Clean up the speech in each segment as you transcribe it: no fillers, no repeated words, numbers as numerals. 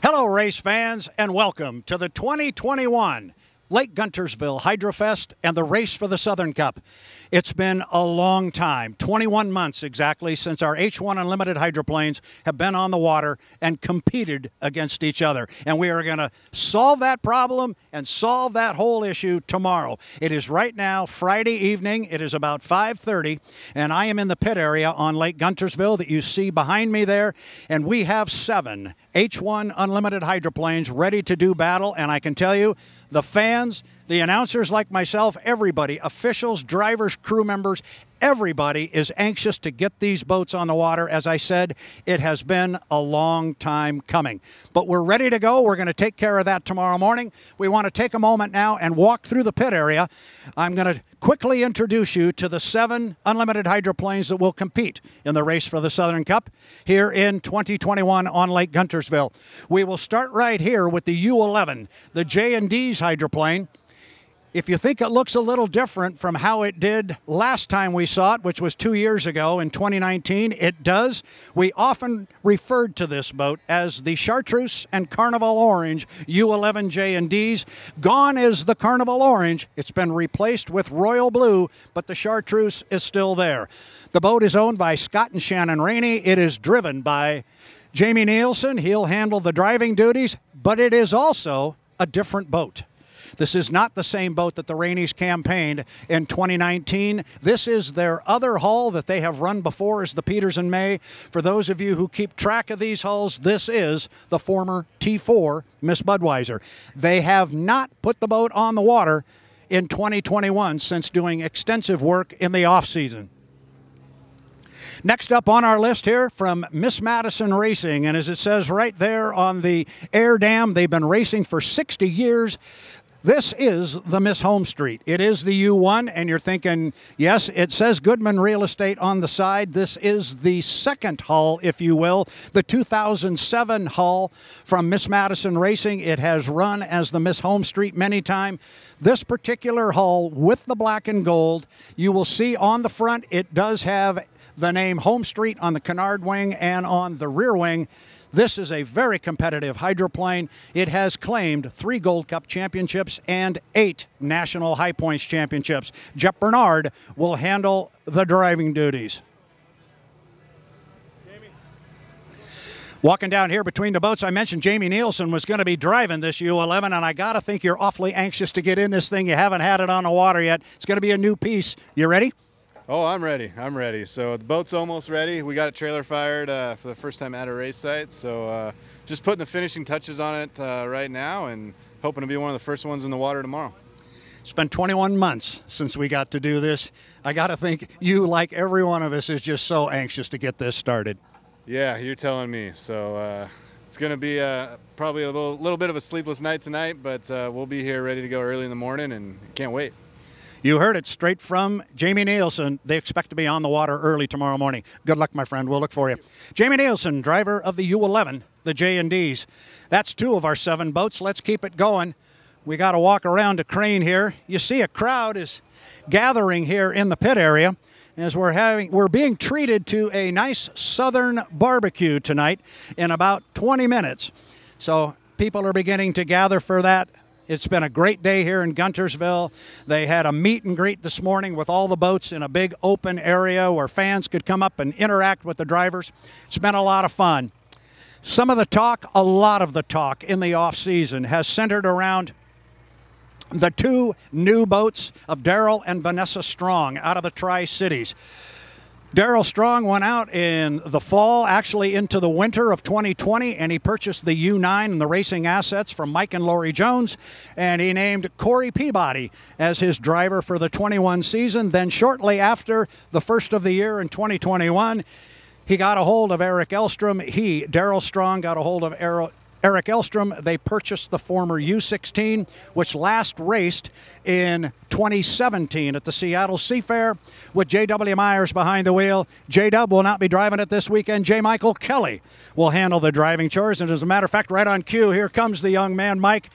Hello, race fans, and welcome to the 2021 Lake Guntersville Hydrofest and the Race for the Southern Cup. It's been a long time, 21 months exactly, since our H1 Unlimited hydroplanes have been on the water and competed against each other. And we are going to solve that problem and solve that whole issue tomorrow. It is right now Friday evening. It is about 5:30, and I am in the pit area on Lake Guntersville that you see behind me there. And we have 7 H1 Unlimited hydroplanes ready to do battle. And I can tell you, the fans, the announcers like myself, everybody, officials, drivers, crew members, everybody is anxious to get these boats on the water. As I said, it has been a long time coming. But we're ready to go. We're going to take care of that tomorrow morning. We want to take a moment now and walk through the pit area. I'm going to quickly introduce you to the 7 unlimited hydroplanes that will compete in the Race for the Southern Cup here in 2021 on Lake Guntersville. We will start right here with the U11, the J&D's hydroplane. If you think it looks a little different from how it did last time we saw it, which was 2 years ago in 2019, it does. We often referred to this boat as the Chartreuse and Carnival Orange U11 J&Ds. Gone is the Carnival Orange. It's been replaced with Royal Blue, but the Chartreuse is still there. The boat is owned by Scott and Shannon Rainey. It is driven by Jamie Nielsen. He'll handle the driving duties, but it is also a different boat. This is not the same boat that the Raineys campaigned in 2019. This is their other hull that they have run before as the Peters and May. For those of you who keep track of these hulls, this is the former T4 Miss Budweiser. They have not put the boat on the water in 2021 since doing extensive work in the off-season. Next up on our list here from Miss Madison Racing, and as it says right there on the air dam, they've been racing for 60 years. This is the Miss Home Street. It is the U1, and you're thinking, yes, it says Goodman Real Estate on the side. This is the second hull, if you will, the 2007 hull from Miss Madison Racing. It has run as the Miss Home Street many times. This particular hull with the black and gold, you will see on the front, it does have the name Home Street on the canard wing and on the rear wing. This is a very competitive hydroplane. It has claimed 3 Gold Cup championships and 8 National High Points championships. Jeff Bernard will handle the driving duties. Walking down here between the boats, I mentioned Jamie Nielsen was going to be driving this U11, and I got to think you're awfully anxious to get in this thing. You haven't had it on the water yet. It's going to be a new piece. You ready? Oh, I'm ready. I'm ready. So the boat's almost ready. We got it trailer fired for the first time at a race site. So just putting the finishing touches on it right now and hoping to be one of the first ones in the water tomorrow. It's been 21 months since we got to do this. I got to think you, like every one of us, is just so anxious to get this started. Yeah, you're telling me. So it's going to be probably a little bit of a sleepless night tonight, but we'll be here ready to go early in the morning and can't wait. You heard it straight from Jamie Nielsen. They expect to be on the water early tomorrow morning. Good luck, my friend. We'll look for you. Jamie Nielsen, driver of the U11, the J&Ds. That's 2 of our 7 boats. Let's keep it going. We got to walk around a crane here. You see a crowd is gathering here in the pit area as we're being treated to a nice southern barbecue tonight in about 20 minutes. So people are beginning to gather for that. It's been a great day here in Guntersville. They had a meet and greet this morning with all the boats in a big open area where fans could come up and interact with the drivers. It's been a lot of fun. Some of the talk, a lot of the talk in the off-season has centered around the 2 new boats of Daryl and Vanessa Strong out of the Tri-Cities. Daryl Strong went out in the fall, actually into the winter of 2020, and he purchased the U9 and the racing assets from Mike and Lori Jones, and he named Corey Peabody as his driver for the 21 season. Then shortly after the first of the year in 2021, he got a hold of Eric Elstrom. Daryl Strong, got a hold of Eric Elstrom. They purchased the former U16, which last raced in 2017 at the Seattle Seafair with J.W. Myers behind the wheel. J-Dub will not be driving it this weekend. J. Michael Kelly will handle the driving chores. And as a matter of fact, right on cue, here comes the young man, Mike.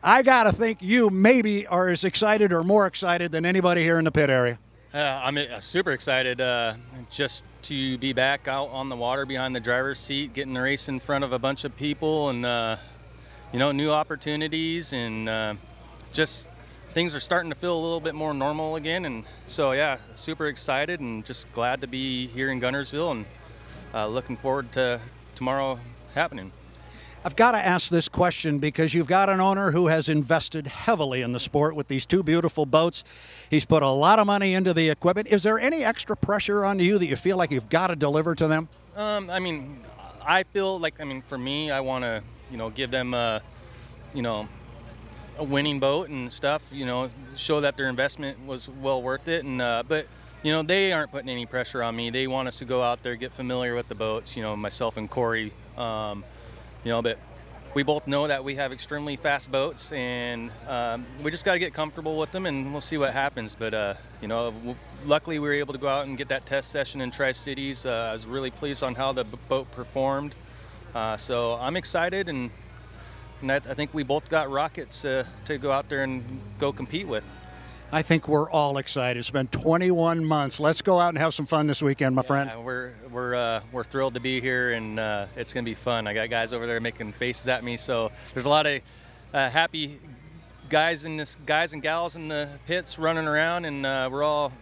I got to think you maybe are as excited or more excited than anybody here in the pit area. I'm super excited just to be back out on the water behind the driver's seat, getting the race in front of a bunch of people, and new opportunities, and just things are starting to feel a little bit more normal again. And so, yeah, super excited and just glad to be here in Guntersville, and looking forward to tomorrow happening. I've got to ask this question because you've got an owner who has invested heavily in the sport with these two beautiful boats. He's put a lot of money into the equipment. Is there any extra pressure on you that you feel like you've got to deliver to them? I feel like, for me, I want to, give them a winning boat and stuff, show that their investment was well worth it. And, but they aren't putting any pressure on me. They want us to go out there, get familiar with the boats, myself and Corey. But we both know that we have extremely fast boats, and we just got to get comfortable with them, and we'll see what happens. But, luckily we were able to go out and get that test session in Tri-Cities. I was really pleased on how the boat performed. So I'm excited, and I think we both got rockets to go out there and go compete with. I think we're all excited. It's been 21 months. Let's go out and have some fun this weekend, my friend. We're thrilled to be here, and it's going to be fun. I got guys over there making faces at me, so there's a lot of happy guys and gals in the pits running around, and we're all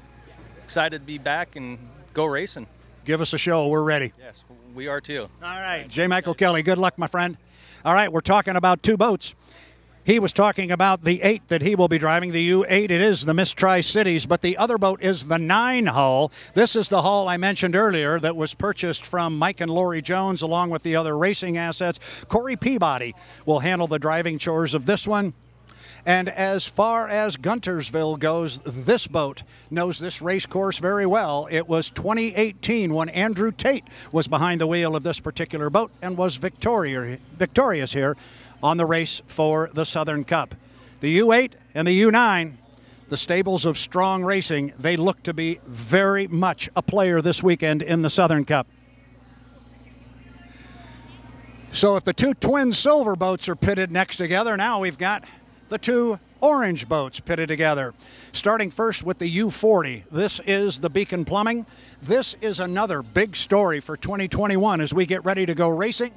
excited to be back and go racing. Give us a show. We're ready. Yes, we are too. All right, J. Michael Kelly, good luck, my friend. All right, we're talking about two boats. He was talking about the 8 that he will be driving, the U8. It is the Miss Tri-Cities, but the other boat is the 9 hull. This is the hull I mentioned earlier that was purchased from Mike and Lori Jones along with the other racing assets. Corey Peabody will handle the driving chores of this one. And as far as Guntersville goes, this boat knows this race course very well. It was 2018 when Andrew Tate was behind the wheel of this particular boat and was victorious here on the race for the Southern Cup. The U8 and the U9, the stables of strong racing, they look to be very much a player this weekend in the Southern Cup. So if the two twin silver boats are pitted next together, now we've got the two orange boats pitted together. Starting first with the U40. This is the Beacon Plumbing. This is another big story for 2021 as we get ready to go racing,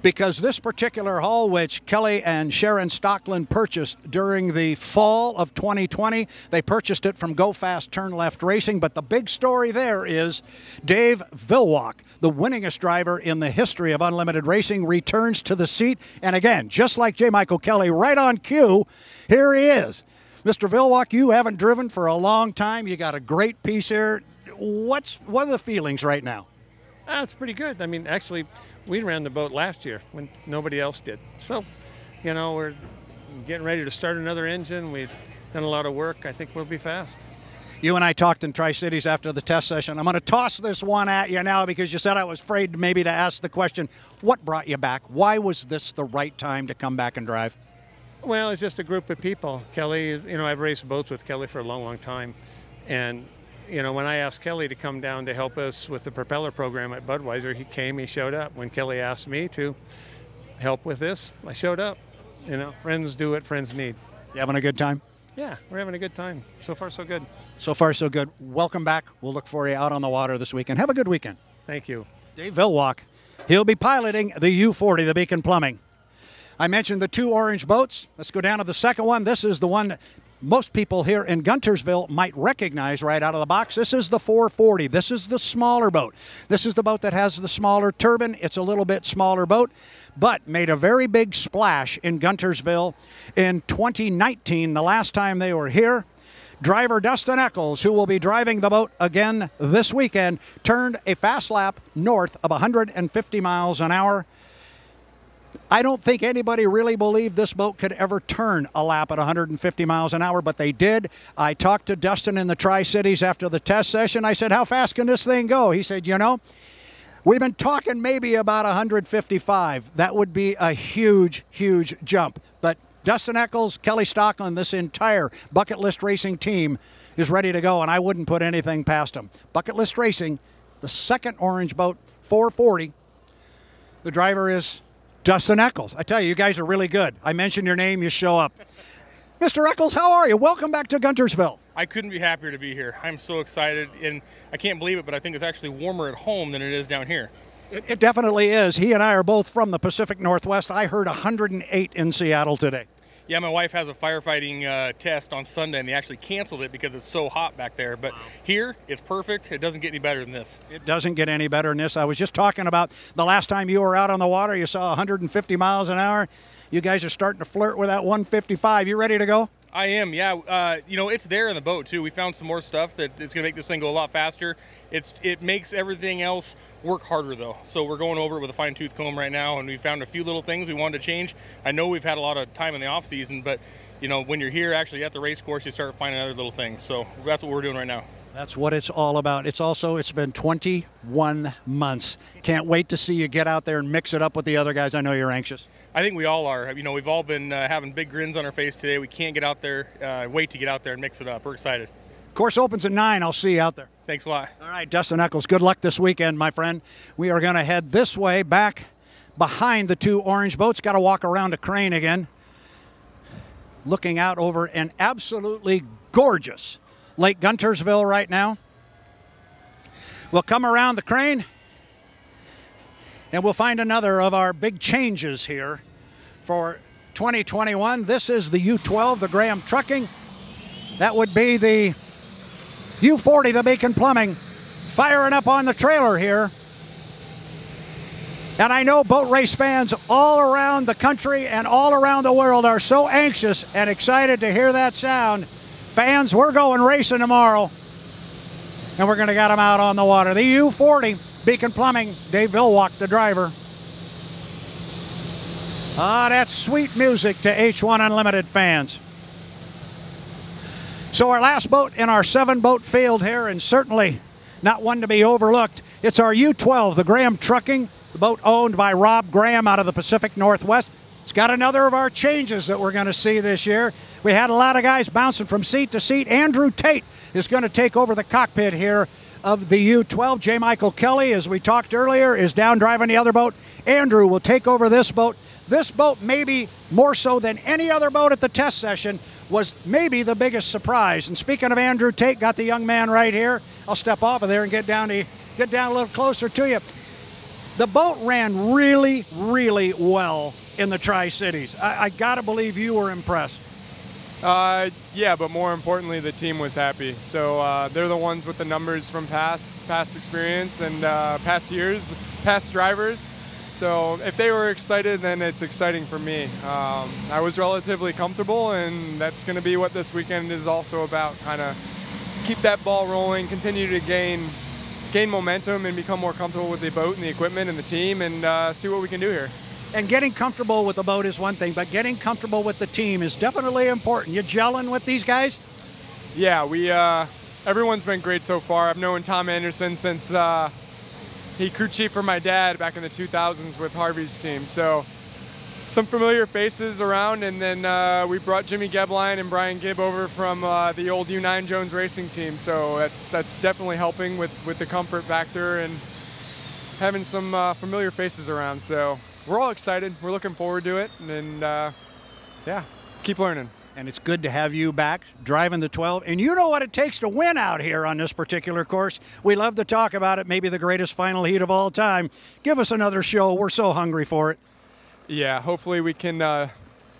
because this particular hull, which Kelly and Sharon Stockland purchased during the fall of 2020, they purchased it from Go Fast Turn Left Racing, but the big story there is Dave Villwock, the winningest driver in the history of unlimited racing, returns to the seat. And again, just like J. Michael Kelly, right on cue, here he is. Mr. Villwock, you haven't driven for a long time. You got a great piece here. What are the feelings right now? It's pretty good. Actually, we ran the boat last year when nobody else did. So, we're getting ready to start another engine. We've done a lot of work. I think we'll be fast. You and I talked in Tri-Cities after the test session. I'm going to toss this one at you now because you said I was afraid maybe to ask the question. What brought you back? Why was this the right time to come back and drive? Well, it's just a group of people. Kelly, I've raced boats with Kelly for a long, long time. And when I asked Kelly to come down to help us with the propeller program at Budweiser, he came, he showed up. When Kelly asked me to help with this, I showed up. Friends do what friends need. You having a good time? Yeah, we're having a good time. So far, so good. So far, so good. Welcome back. We'll look for you out on the water this weekend. Have a good weekend. Thank you. Dave Villwock. He'll be piloting the U40, the Beacon Plumbing. I mentioned the two orange boats. Let's go down to the second one. This is the one most people here in Guntersville might recognize right out of the box. This is the 440. This is the smaller boat. This is the boat that has the smaller turbine. It's a little bit smaller boat, but made a very big splash in Guntersville in 2019, the last time they were here. Driver Dustin Eccles, who will be driving the boat again this weekend, turned a fast lap north of 150 miles an hour. I don't think anybody really believed this boat could ever turn a lap at 150 miles an hour, but they did. I talked to Dustin in the Tri-Cities after the test session. I said, how fast can this thing go? He said, we've been talking maybe about 155. That would be a huge, huge jump. But Dustin Eccles, Kelly Stockland, this entire Bucket List Racing team is ready to go, and I wouldn't put anything past them. Bucket List Racing, the second orange boat, 440. The driver is Dustin Eccles. I tell you, you guys are really good. I mention your name, you show up. Mr. Eccles, how are you? Welcome back to Guntersville. I couldn't be happier to be here. I'm so excited, and I can't believe it, but I think it's actually warmer at home than it is down here. It definitely is. He and I are both from the Pacific Northwest. I heard 108 in Seattle today. Yeah, my wife has a firefighting test on Sunday, and they actually canceled it because it's so hot back there. But here, it's perfect. It doesn't get any better than this. It doesn't get any better than this. I was just talking about the last time you were out on the water, you saw 150 miles an hour. You guys are starting to flirt with that 155. You ready to go? I am, yeah. You know, it's there in the boat, too. We found some more stuff that it's going to make this thing go a lot faster. It makes everything else work harder, though. So we're going over it with a fine-tooth comb right now, and we found a few little things we wanted to change. I know we've had a lot of time in the off-season, but, you know, when you're here actually at the race course, you start finding other little things. So that's what we're doing right now. That's what it's all about. It's been 21 months. Can't wait to see you get out there and mix it up with the other guys. I know you're anxious. I think we all are. You know, we've all been having big grins on our face today. We can't get out there, wait to get out there and mix it up. We're excited. Course opens at 9. I'll see you out there. Thanks a lot. All right, Dustin Eccles, good luck this weekend, my friend. We are going to head this way back behind the two orange boats. Got to walk around a crane again. Looking out over an absolutely gorgeous Lake Guntersville right now. We'll come around the crane and we'll find another of our big changes here for 2021. This is the U12, the Graham Trucking. That would be the U40, the Beacon Plumbing, firing up on the trailer here. And I know boat race fans all around the country and all around the world are so anxious and excited to hear that sound. Fans, we're going racing tomorrow, and we're going to get them out on the water. The U40, Beacon Plumbing, Dave Vilwalk, the driver. Ah, that's sweet music to H1 Unlimited fans. So our last boat in our 7-boat field here, and certainly not one to be overlooked, it's our U12, the Graham Trucking, the boat owned by Rob Graham out of the Pacific Northwest. It's got another of our changes that we're going to see this year. We had a lot of guys bouncing from seat to seat. Andrew Tate is going to take over the cockpit here of the U12. J. Michael Kelly, as we talked earlier, is down driving the other boat. Andrew will take over this boat. This boat, maybe more so than any other boat at the test session, was maybe the biggest surprise. And speaking of Andrew Tate, got the young man right here. I'll step off of there and get down a little closer to you. The boat ran really, really well in the Tri-Cities. I got to believe you were impressed. Yeah, but more importantly, the team was happy. So they're the ones with the numbers from past experience and past years, past drivers. So if they were excited, then it's exciting for me. I was relatively comfortable, and that's going to be what this weekend is also about. Kind of keep that ball rolling, continue to gain momentum and become more comfortable with the boat and the equipment and the team, and see what we can do here. And getting comfortable with the boat is one thing, but getting comfortable with the team is definitely important. You gelling with these guys? Yeah, everyone's been great so far. I've known Tom Anderson since he crew chief for my dad back in the 2000s with Harvey's team. So some familiar faces around, and then we brought Jimmy Gebline and Brian Gibb over from the old U9 Jones Racing team. So that's definitely helping with the comfort factor and having some familiar faces around. So we're all excited. We're looking forward to it, and yeah, keep learning. And it's good to have you back driving the 12. And you know what it takes to win out here on this particular course. We love to talk about it, maybe the greatest final heat of all time. Give us another show. We're so hungry for it. Yeah, hopefully we can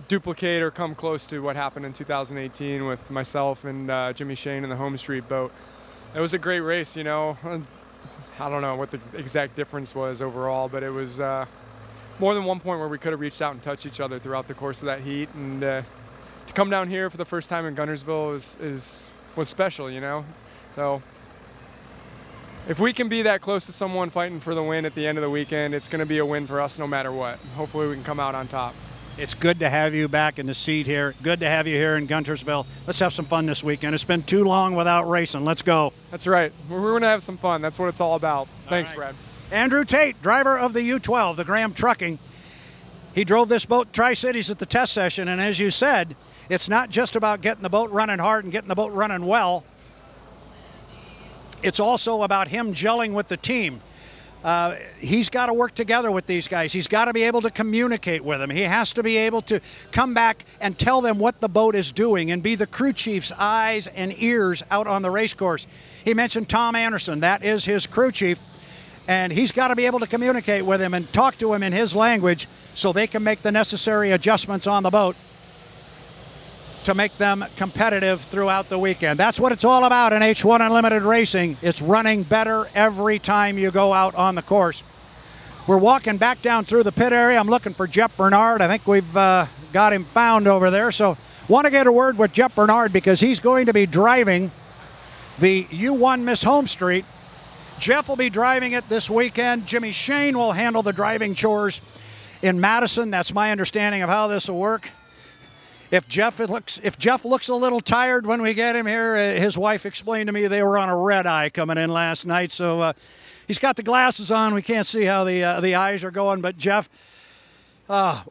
duplicate or come close to what happened in 2018 with myself and Jimmy Shane in the Home Street boat. It was a great race, you know. I don't know what the exact difference was overall, but it was more than one point where we could have reached out and touched each other throughout the course of that heat. And to come down here for the first time in Guntersville was special, you know. So if we can be that close to someone fighting for the win at the end of the weekend, it's going to be a win for us no matter what. Hopefully we can come out on top. It's good to have you back in the seat here. Good to have you here in Guntersville. Let's have some fun this weekend. It's been too long without racing. Let's go. That's right. We're going to have some fun. That's what it's all about. Thanks, Brad. Andrew Tate, driver of the U12, the Graham Trucking. He drove this boat Tri-Cities at the test session, and as you said, it's not just about getting the boat running hard and getting the boat running well. It's also about him gelling with the team. He's got to work together with these guys. He's got to be able to communicate with them. He has to be able to come back and tell them what the boat is doing and be the crew chief's eyes and ears out on the race course. He mentioned Tom Anderson. That is his crew chief. And he's got to be able to communicate with him and talk to him in his language so they can make the necessary adjustments on the boat to make them competitive throughout the weekend. That's what it's all about in H1 Unlimited Racing. It's running better every time you go out on the course. We're walking back down through the pit area. I'm looking for Jeff Bernard. I think we've got him found over there. So want to get a word with Jeff Bernard because he's going to be driving the U1 Miss Home Street. Jeff will be driving it this weekend. Jimmy Shane will handle the driving chores in Madison. That's my understanding of how this will work. If Jeff looks a little tired when we get him here, his wife explained to me they were on a red eye coming in last night. So he's got the glasses on. We can't see how the eyes are going. But Jeff,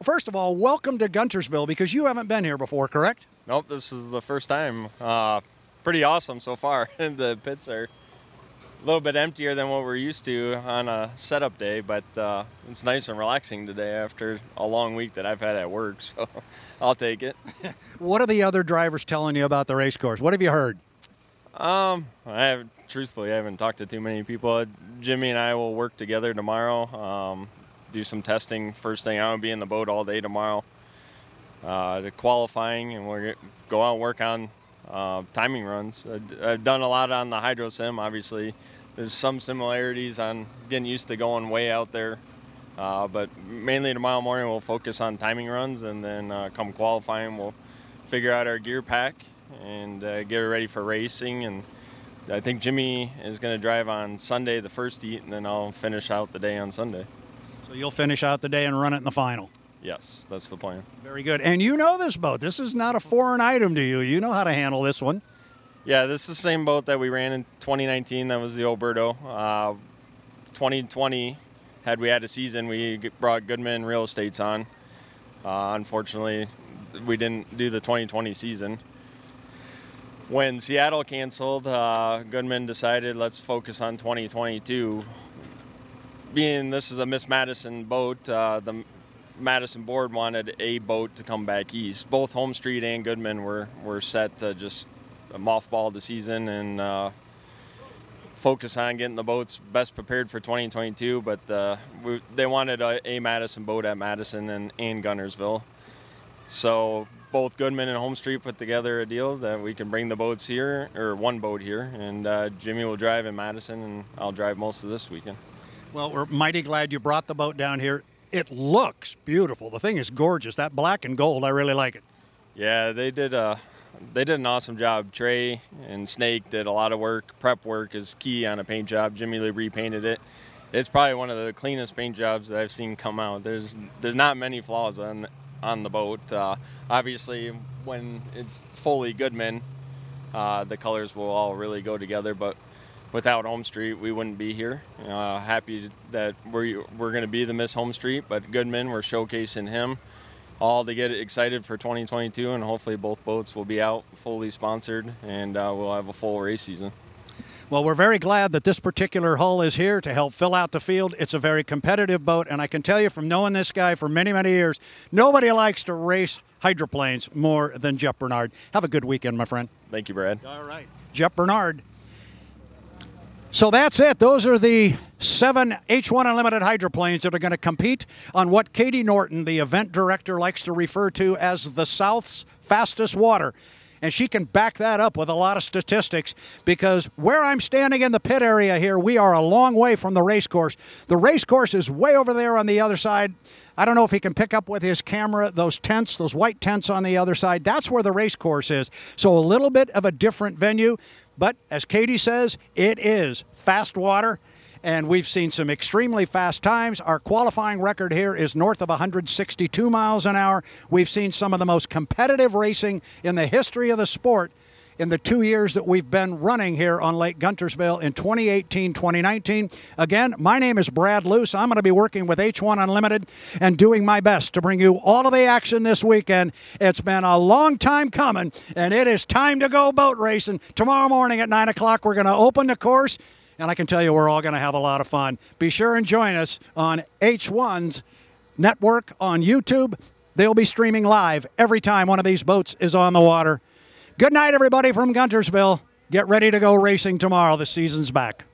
first of all, welcome to Guntersville because you haven't been here before, correct? Nope, this is the first time. Pretty awesome so far. The pits are a little bit emptier than what we're used to on a setup day, but it's nice and relaxing today after a long week that I've had at work, so I'll take it. What are the other drivers telling you about the race course? What have you heard? Truthfully, I haven't talked to too many people. Jimmy and I will work together tomorrow, do some testing first thing. I'm going to be in the boat all day tomorrow to qualifying, and we'll go out and work on timing runs. I've done a lot on the hydro sim, obviously. There's some similarities on getting used to going way out there, but mainly tomorrow morning we'll focus on timing runs, and then come qualifying we'll figure out our gear pack and get ready for racing. And I think Jimmy is going to drive on Sunday the first heat, and then I'll finish out the day on Sunday. So you'll finish out the day and run it in the final? Yes, that's the plan. Very good. And you know this boat. This is not a foreign item to you. You know how to handle this one. Yeah, this is the same boat that we ran in 2019. That was the Alberto. 2020, had we had a season, we brought Goodman Real Estates on. Unfortunately, we didn't do the 2020 season. When Seattle canceled, Goodman decided let's focus on 2022. Being this is a Miss Madison boat, the Madison board wanted a boat to come back east. Both Home Street and Goodman were set to just mothball the season and focus on getting the boats best prepared for 2022. But they wanted a Madison boat at Madison and Guntersville. So both Goodman and Home Street put together a deal that we can bring the boats here, or one boat here, and Jimmy will drive in Madison and I'll drive most of this weekend. Well, we're mighty glad you brought the boat down here. It looks beautiful. The thing is gorgeous. That black and gold, I really like it. Yeah, they did an awesome job. Trey and Snake did a lot of work. Prep work is key on a paint job. Jimmy Lee repainted it. It's probably one of the cleanest paint jobs that I've seen come out. There's not many flaws on the boat. Obviously, when it's fully Goodman, the colors will all really go together. But without Home Street, we wouldn't be here. Happy that we're going to be the Miss Home Street, but Goodman, we're showcasing him all to get excited for 2022, and hopefully both boats will be out fully sponsored, and we'll have a full race season. Well, we're very glad that this particular hull is here to help fill out the field. It's a very competitive boat, and I can tell you from knowing this guy for many, many years, nobody likes to race hydroplanes more than Jeff Bernard. Have a good weekend, my friend. Thank you, Brad. All right. Jeff Bernard. So that's it. Those are the 7 H1 Unlimited hydroplanes that are going to compete on what Katie Norton, the event director, likes to refer to as the South's fastest water. And she can back that up with a lot of statistics, because where I'm standing in the pit area here, we are a long way from the race course. The race course is way over there on the other side. I don't know if he can pick up with his camera those tents, those white tents on the other side. That's where the race course is. So a little bit of a different venue. But as Katie says, it is fast water, and we've seen some extremely fast times. Our qualifying record here is north of 162 miles an hour. We've seen some of the most competitive racing in the history of the sport in the 2 years that we've been running here on Lake Guntersville in 2018, 2019. Again, my name is Brad Luce. I'm going to be working with H1 Unlimited and doing my best to bring you all of the action this weekend. It's been a long time coming, and it is time to go boat racing. Tomorrow morning at 9 o'clock, we're going to open the course, and I can tell you we're all going to have a lot of fun. Be sure and join us on H1's network on YouTube. They'll be streaming live every time one of these boats is on the water. Good night, everybody from Guntersville. Get ready to go racing tomorrow. The season's back.